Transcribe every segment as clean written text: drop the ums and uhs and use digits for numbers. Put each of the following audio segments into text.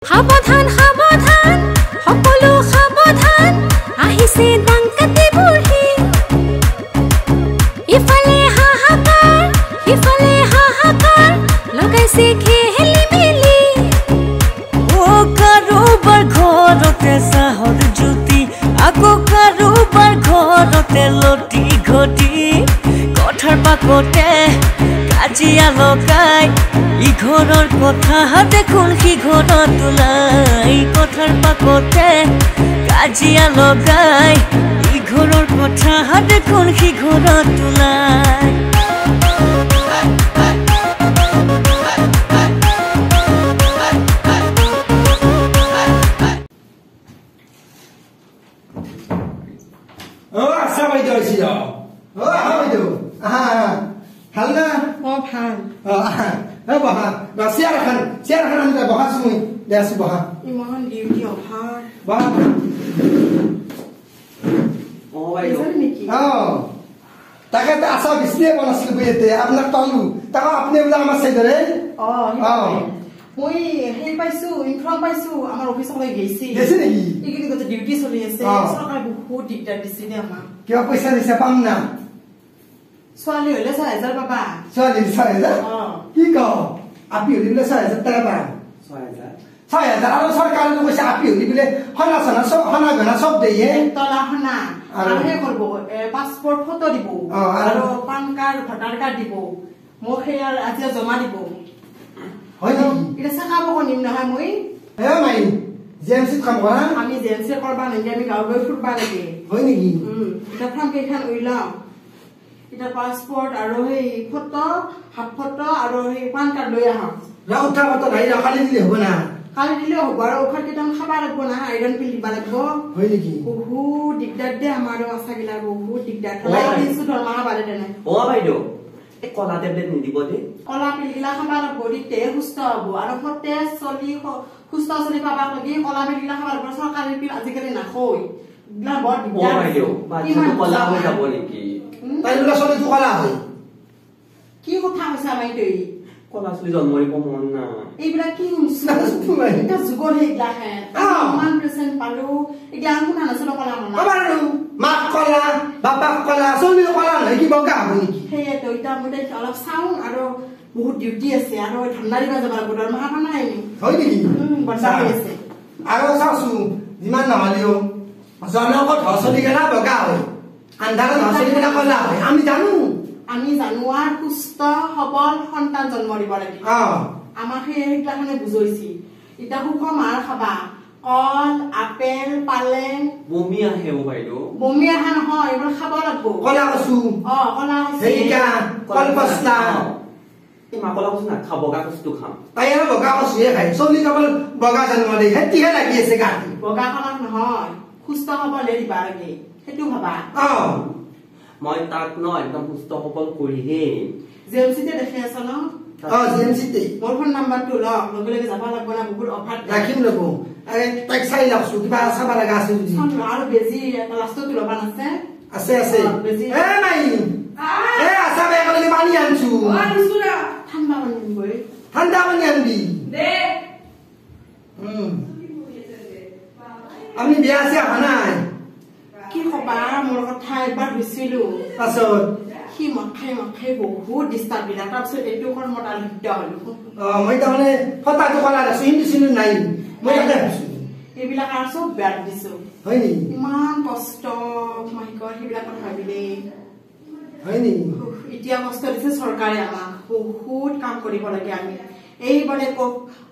সাৱধান সাৱধান সকলো সাৱধান আহিছে ডাংকাতি বুঢ়ী ইফালে হাহাকাৰ সিফালে হাহাকাৰ লগাইছে খেলি মেলি কাৰোবাৰ ঘৰতে চাহৰ জ্যোতি আকৌ কাৰোবাৰ ঘৰতে লটি ঘটি কথাৰ পাকতে কাজিয়া লগাই ইঘৰৰ কথা দেখোন সিঘৰত ওলাই কথাৰ পাকতে কাজিয়া লগাই ইঘৰৰ কথা দেখোন সিঘৰত ওলাই আপোনাক পালো তাক আপুনি বোলে আমাৰ চাইডৰে মই হেৰি পাইছো ইনফৰ্ম পাইছো আমাৰ অফিচলৈ গৈছে নেকি এইখিনি গোটেই ডিউটি চলি আছে চৰকাৰে বহুত দিগদাৰ দিছে দে আমাক কিয় পইচা দিছে পাম না ছোৱালী হলে 6,000 পাবা ছোৱালী 6,000 কি কও আপি হলি বোলে 6,000 টাকা পাম 6,000 আৰু চৰকাৰে কৈছে আপি হলি বোলে হনা সনা সব হনা গনা সব দিয়ে তলা হনা আৰু হে কৰিব পাছপোৰ্ট ফটো দিব আৰু পান কাৰ্ড ভোটাৰ কাৰ্ড দিব মোক সেই আজি জমা দিব হয় নেকি এটা সাকাব কনিম নহয় মই মাই জেএমসি কাম কৰা আমি জেএমসি কৰবা নাই আমি গাঁও গৈ ফুৰবা লাগে হয় নেকি এটা ফৰ্ম কেইখন উইলাম এটা পাছপোৰ্ট আৰু সেই ফটো হাফ ফটো আৰু সেই পান কাৰ্ড লৈ আহা উঠা ফটো নাই খালি দিলে হ'ব না খালি দিলে হ'ব আৰু উঠাৰ কেইটামান খাবা লাগব না আইৰন পিল দিবা লাগব হয় নেকি বহুত দিগদাৰ দে আমাৰ আছাগিলা বহুত দিগদাৰ দিছো দৰমহা বাঢ়ে তেনে বাইদেউ এই কলা টেবলেট নিদিব দে কলা পিলগিলা খাবা লাগব দিতে সুস্থ হ'ব আৰু সতেজ চলি সুস্থ চলি পাবা লাগি কলা পিলগিলা খাবা লাগব চৰকাৰী পিল আজিকালি নাখয় গিলা বৰ দিগদাৰ বাইদেউ বাচ্চাটো কলা হৈ যাব নেকি তাই বোলে চলিটো কলা হয় কি কথা কৈছা বাইদেউ কলা চলি জন্ম দিব মন না এইবিলাক কি শুনছো এটা যুগৰ সেইগিলা হে ইমান পেচেণ্ট পালো এইগিলা শুনা নাছিল কলা মনা বাৰু মাক কলা বাপাক কলা চলি কলা নহয় কি বগা হ'ব নেকি সেইয়েতো এতিয়া মই অলপ চাওঁ আৰু বহুত ডিউটি আছে আৰু ঠাণ্ডা দিবা যাব লাগিব দৰমহা পাম নাই হয় নেকি বন্ধা হৈ আছে আৰু চাওঁছো যিমান নহলেও জনকত হচলি গেলা বগা হয় আন্ধাৰত হচলি গেলা কলা হয় আমি জানো আৰু সুস্থ সবল সন্তান জন্ম দিব লাগে আমাক সেইগিলাখানে বুজাইছি এতিয়া সুষম আহাৰ খাবা কল আপেল পালেং বমি আহে বাইদেউ বমি আহা নহয় এইবোৰ খাব লাগব কলা কচু কলা কল পচলা কলা কচু না খাব বগা কচুটো খাম তাই আৰু বগা কচুহে খায় চলি কেৱল বগা জন্ম দিয়ে সেটিহে লাগি আছে গাটো বগা কলাক নহয় সুস্থ সবলে দিবা লাগে সেইটো ভাবা মই তাক ন একদম সুস্থ সবল কৰিহে জেএমচিতে দেখি আছ ন জেএমচিতে মোৰ ফোন নাম্বাৰটো লগে লগে যাব লাগব না বহুত অফাৰ ৰাখিম ল'ব তাইক চাই লাভছো কিবা চাব লগা আছে যদি আৰু বেজি লাষ্টত ল'বা আছে আছে মাই আছা বেগলৈকে পানী আনছো ঠাণ্ডা পানী আনিবই ঠাণ্ডা পানী আনবি আমি বিয়া আছে অহা নাই কি কবা মোৰ কথা এবাৰ হৈছিলো পাছত সি মদ খাই বহুত ডিষ্টাৰ্ব দিলা তাৰপিছত এইটো কৰ্মত আলুদ্ধ হলো মই তাৰমানে ফটাটো কলা আছো হিন্দু চিন্দু নাই মই তাতে ভাবিছো এইবিলাক আৰু চব বেয়া দিছো হয় নেকি ইমান কষ্ট মাইকৰ সেইবিলাক কথা ভাবিলে হয় নেকি এতিয়া কষ্ট দিছে চৰকাৰে আমাক বহুত কাম কৰিব লাগে আমি এই বোলে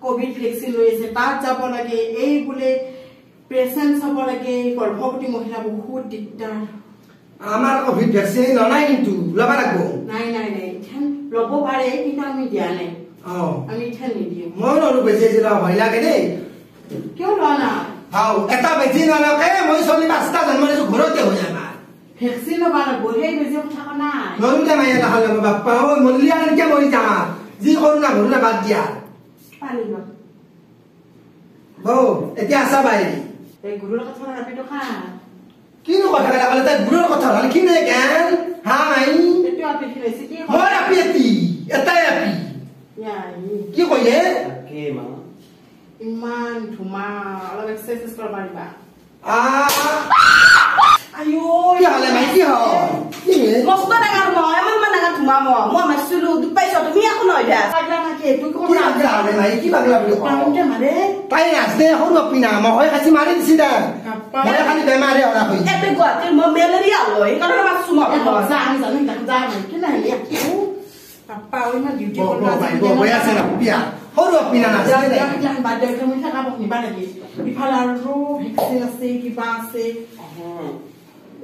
কোভিড ভেকচিন লৈ আছে তাত যাব লাগে এই বোলে পেচেণ্ট চাব লাগে গৰ্ভৱতী মহিলা বহুত দিগদাৰ আমাৰ কোভিড ভেকচিন লনাই কিন্তু লবা লাগব নাই ল'ব পাৰে কিন্তু আমি দিয়া নাই আমি ইঠান নিদিওঁ মই নলো বেছিছিল ভয় লাগে দেই কিয় লোৱা না এটা বেছি নলকে মই চলি 5টা জন্ম দিছো ঘৰতে হৈ যায় আমাৰ ভেকচিন ল'বা লাগব সেই বেজি কথা নাই নলুতে মাইয়া নহলে বাপ্পা মল্লি আনকে মৰি যাম যি কৰো না ঘৰো না বাদ দিয়া পানী লোৱা বৌ এতিয়া আছা বাইৰি এই গুৰুৰ কথা ৰাতিটো খা কিনো কথা কলা কলে তাই গুৰুৰ কথা হল কি নে জ্ঞান হা মাই এইটো আপি খিলাইছে কি মই আপি এটাই আপি কি কয়ে মা ইমান ধুমা অলপ এক্সাৰচাইজ কৰিব পাৰিবা আইও কি হলে মাই কি হল কি মস্ত ডাঙৰ মই ইমান ডাঙৰ ধুমা মই মাৰিছিলো দুখ পাইছ তুমি একো নহয় দিয়া পাগলা নাকি তুই কোন কি পাগলা হলে মাই কি পাগলা বুলি কয় কাউন্টে মাৰে তাই নাচতে সৰু অপিনা মই খাচি মাৰি দিছি দা মই খালি বেমাৰে হলা হৈ এতে গুৱাহাটীৰ মই মেলেৰিয়া হয় সেইকাৰণে মাছছো মই যা আমি জানো তাক যা মই কি নাই পাপা ওই মা ডিউটি বই আছে না পিয়া সৰু অপিনা নাচে বাদে তুমি থাকা নিবা নেকি ইফালে আৰু ভেকচিন আছে কিবা আছে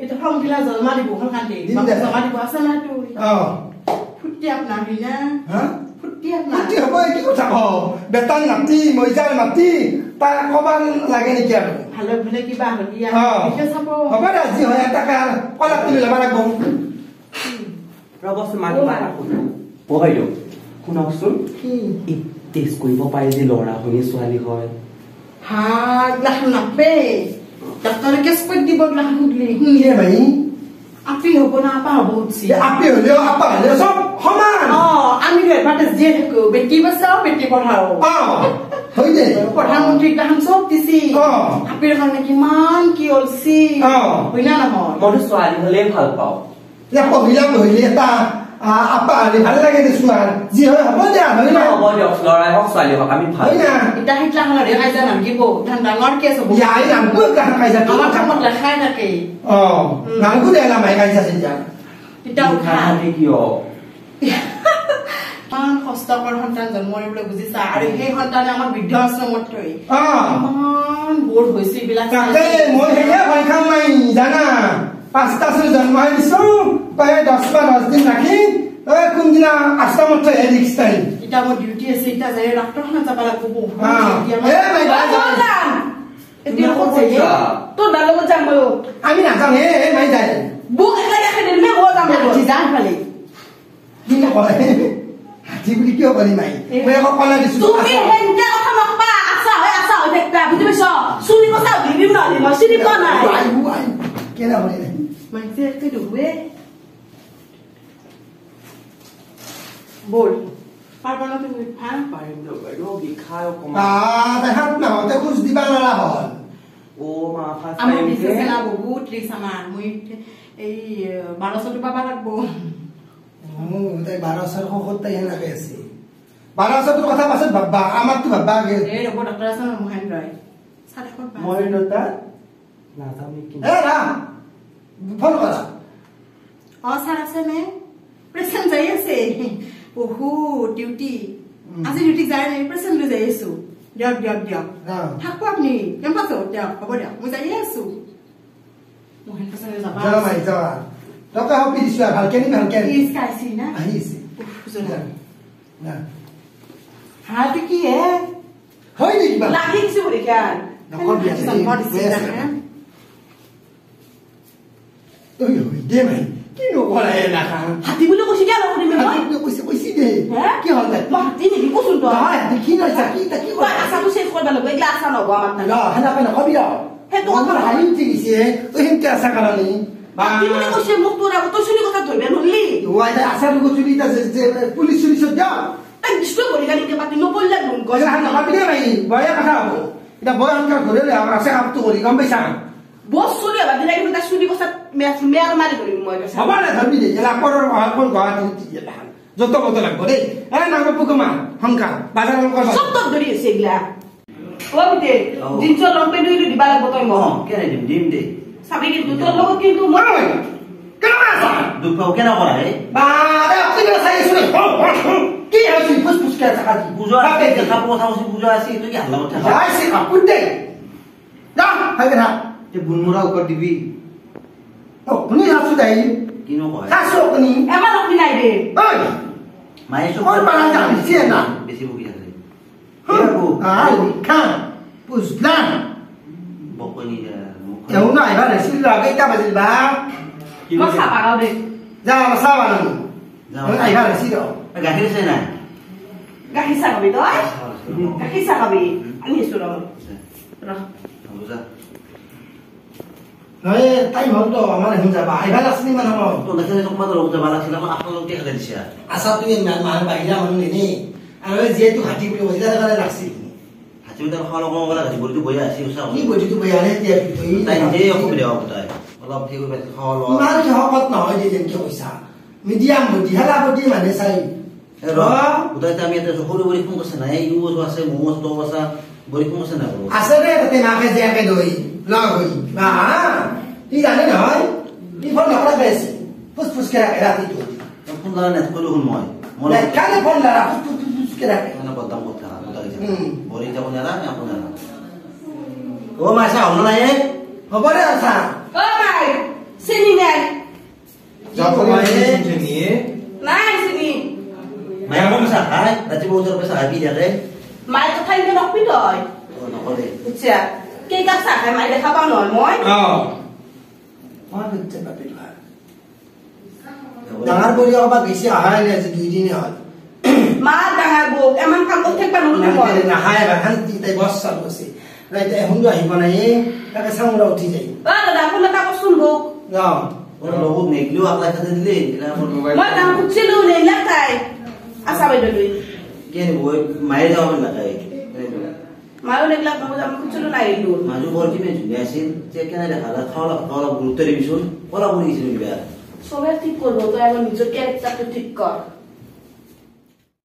এটা ফৰ্ম ফিলা জমা দিব কান্দি জমা দিব আছে না তুই ফুটি আপনার না হ্যাঁ ফুটি আপনার ফুটি হ'ব কি কথা ক বেতান নাতি মইজাৰ নাতি তা কবান লাগে নেকি আৰু ভালো ভালে কিবা হলিয়া দেখে চাব হ'ব ৰাজি হয় টাকা কলা তুলি লবা লাগব ৰবছ মানি মাৰা শুনো বহাইলো শুনকচোন এই টেষ্ট কৰিব পাৰে যে ল'ৰা হয় ছোৱালী হয় হা গ্লাস নাপে ডাক্তারে কেস করে দিব গ্লাস মুগলি কে ভাই আপি হব না আপা হব উঠছি আপি হলেও আপা হলেও সব সমান আমি এডভান্টেজ দিয়ে থাকো বেটি বাঁচাও বেটি পঢ়াও হৈ যায় প্ৰধানমন্ত্ৰী গ্লাহান চব দিছি আপিৰ কাৰণে কিমান কি অলছি হয় না নহয় মইতো ছোৱালী হলে ভাল পাওঁ পহিলা পহিলি এটা আপা হলে ভাল লাগে দেচোন আৰু যি হয় হ'ব দিয়া হয় না হ'ব দিয়ক ল'ৰাই হওক ছোৱালী হওক আমি ভাল হয় না এটা হিটলা হলে কাইজা নাগিব ধান ডাঙৰ কেছ হ'ব ইয়াই নামটো গ্লাহান কাইজা আমাৰ কামত লেখাই থাকে নামটো দেলা মাই কাইজা চিন্তা এটা উঠা কিয় ইমান কষ্টকৰ সন্তান জন্ম দিবলৈ বুজিছা আৰু সেই সন্তানে আমাক বৃদ্ধ আশ্ৰমত থৈ ইমান বৰ হৈছে এইবিলাক তাকে মই সেয়া ভয় খাম নাই জানা 5টা ছোৱালী জন্ম হৈ দিছো তই 10 বা 10 দিন ৰাখি কোনদিনা আশ্ৰমত থৈ ৰিক্স টাইম এতিয়া মোৰ ডিউটি আছে এতিয়া যাই ডাক্তৰখানাত যাব লাগিব এতিয়া ক'ত যাই তোৰ দাৰ লগত যাম মই আমি নাযাওঁ মাই যায় বুক এলাই দেখাই দিলে মই যাম যাম খালি কি নকয় হাতী বুলি কিয় কৰি মাই মই আকৌ কলা দিছো তুমি হেনকে কথা নকবা আছা হৈ থাকবা বুজি পাইছ চুৰি কথা ভিডিও নহলি মই চিনি পোৱা নাই কেনে হয় মাইছে একটু ঢুকবে বল পাৰবা না তুমি হ্যাঁ পাৰিম দিয়ক বাইদেউ বিষাই অকণমান তাই হাত নাহতে খোজ দিবা নোৱাৰা হ'ল মা ফাৰ্ষ্ট আমার টাইম দিছে না বহুত রিক্স আমার মুই এই 1200 পাবা লাগবো তাই 1200 খখত তাই লাগে আছে 1200 কথা পাছত বাবা আমাৰটো বাবা আগে এই ৰব ডক্টৰ আছে মহেন্দ্ৰ সাথে কোন মই নতা নাযাম নেকি ৰা ফোন কৰা স্যার আছে নে প্রেসেন্ট যাই আছে বহু ডিউটি আজি ডিউটি যাই নাই প্রেসেন্ট লৈ যাই আছো দিয়ক থাকো আপনি কেম পাছো দিয়ক হ'ব দিয়ক মই যাই আছো মহেন্দ্ৰ সাথে যাবা যাবা মাই যাবা টকা হপি দিছো ভালকে নি ভালকে ইস কাইছি না আহিছে না হাতে কি হে হয় নেকি বা লাগি কিছু বলি কেন নকল বিয়া তুই হই দে মাই কি নকলা এ না হাতী বুলি কৈছি কেন আপুনি মই কৈছি দে কি হল তাই মই হাতী নেকি কৈছোন তো নহয় দেখি নাই চাকি তাকি তই আছাটো চেঞ্জ কৰিব লাগিব এইগিলা আছা নহব আমাৰ তাত হেনা কেনে কবি সেইটো কথা হালি উঠিছে তই হেনকে আছা কাৰণে হাতী বুলি কৈছে মোক তোৰ আগত তই চুলি কথা ধৰিব নহলি ওয়াই তাই আছা দুগো চুলি তা যে পুলিশ চুলিশ যা তাই ডিস্ট্রয় কৰি গালি কে পাতি নপল্লা গুণ গজা হাত পাবি দে ভাই বয়া কথা হবো এটা বয়া হাত ধরে আমার আছে কাপটো করি গম পাইছা বস চুলি আবার দিলাই কিন্তু চুলি কথা মেয়ার মারি করি মই হবা না ধরবি দে এলা পৰৰ কোন গা দিলা যত কত লাগব দেই এ নাম পুকমা হংকা বাজার কর সব তো ধরি আছে এগুলা ও বিতে জিনস লং পেন্ট দুই দিবা লাগব তই ম কেনে দিম দে সাবি কিন্তু তোর লগত কিন্তু মই কেন আসা দুপাও কেন করা হে বারে আপনি না সাই শুনে কি আছে ফুসফুস কে থাকা দি বুঝো আছে কথা কথা বুঝো আছে তুই কি হাল্লা কথা যাই সে কাপুন দে যা হাগে না তে বুনমুরা উপর দিবি ও উনি হাসু দেই কিনো কয় হাসু উনি এবার আপনি নাই রে ওই মায়ে সব কোন পালা যা দিছে না বেশি বুকি আছে আই খান পুজলান বকনি এও না এবার সিল লাগে তা বাজিল বা মই সাপা গাও দে যা সাবা না আই এবার সিল গাহির আছে না গাহি সাকাবি তই গাহি সাকাবি আমি এসো র বুঝা নয় টাইম হল তো আমার এখন যাবা এবার আসনি মানে তো দেখে তোমাদের লোক যাবা লাগছিল আপনার লোক দেখা দিছে আসা তুই মান বাহিরা মানুষ নেই আর যেহেতু হাতি বলে ওই জায়গায় রাখছি তুমি তাৰ খাওয়া কমাব লাগে বডিটো বয়া আছে উসা কি বডিটো বেয়া নে এতিয়া তাই নিজে অসুবিধা হ'ব তাই অলপ ঠিক হৈ পাইছে খাওয়া লোৱা ইমান কি হকত নহয় যে যেনকে কৈছা মিডিয়াম বডি হেলা বডি মানে চাই উদাইতে আমি এটা সৰু বডি ফোন কৰিছে নাই ইউজ আছে মোমোজ তো আছে বডি ফোন কৰিছে না আছে ৰে তাতে মাকে জিয়াকে দই লগ হৈ বা কি জানে নহয় কি ফোন নকৰা গৈছে ফুসফুস কে ৰাতিটো ফোন কৰা নাই কলো শুন মই কালে ফোন লাৰা ফুসফুস কে ৰাখে মানে বদাম কথা বডি যাব না আপনা ও মাসা হল নাই হ'ব ৰে আছা ও ভাই চিনি নাই যাব মানে নাই চিনি মায়া কম সা হাই ৰাতি বছৰ পইচা আবি থাকে মাই তো খাই কে নকবি তই ও নকৰে বুঝছা কে কাপ চা খাই মাই দেখা পাও নহয় মই মই বুঝতে পাৰি ডাঙৰ বডি অবা বেছি আহাই নাই যে 2 দিন হ'ল মা ডাঙৰ বুক এমান কাম কৰি থাকিবা নোৱাৰো মই নাহাই বা শান্তি তাই বস চালু আছে ৰাইতে হুন্দু আহিব নাই তাকে চামৰা উঠি যায় ও দাদা কোন এটা বস্তু বুক ওর লগত নেগলিও আগলা খাতে দিলে এটা আমার মোবাইল মই কাম খুঁজছিলো নেলা তাই আশা বাইদেউ তুই কে ওই মায়ের যাওয়া লাগাই মায়ও নেগলা আমি খুঁজছিলো নাই এলো মাজু বলছি মে জুনি আসিন যে কেন দেখা খাওয়া খাওয়া গুরুত্ব দিবিছুন পড়া পড়ি গেছিল বিয়া সবাই ঠিক করবো তো এখন নিজের ক্যারেক্টারটা ঠিক কর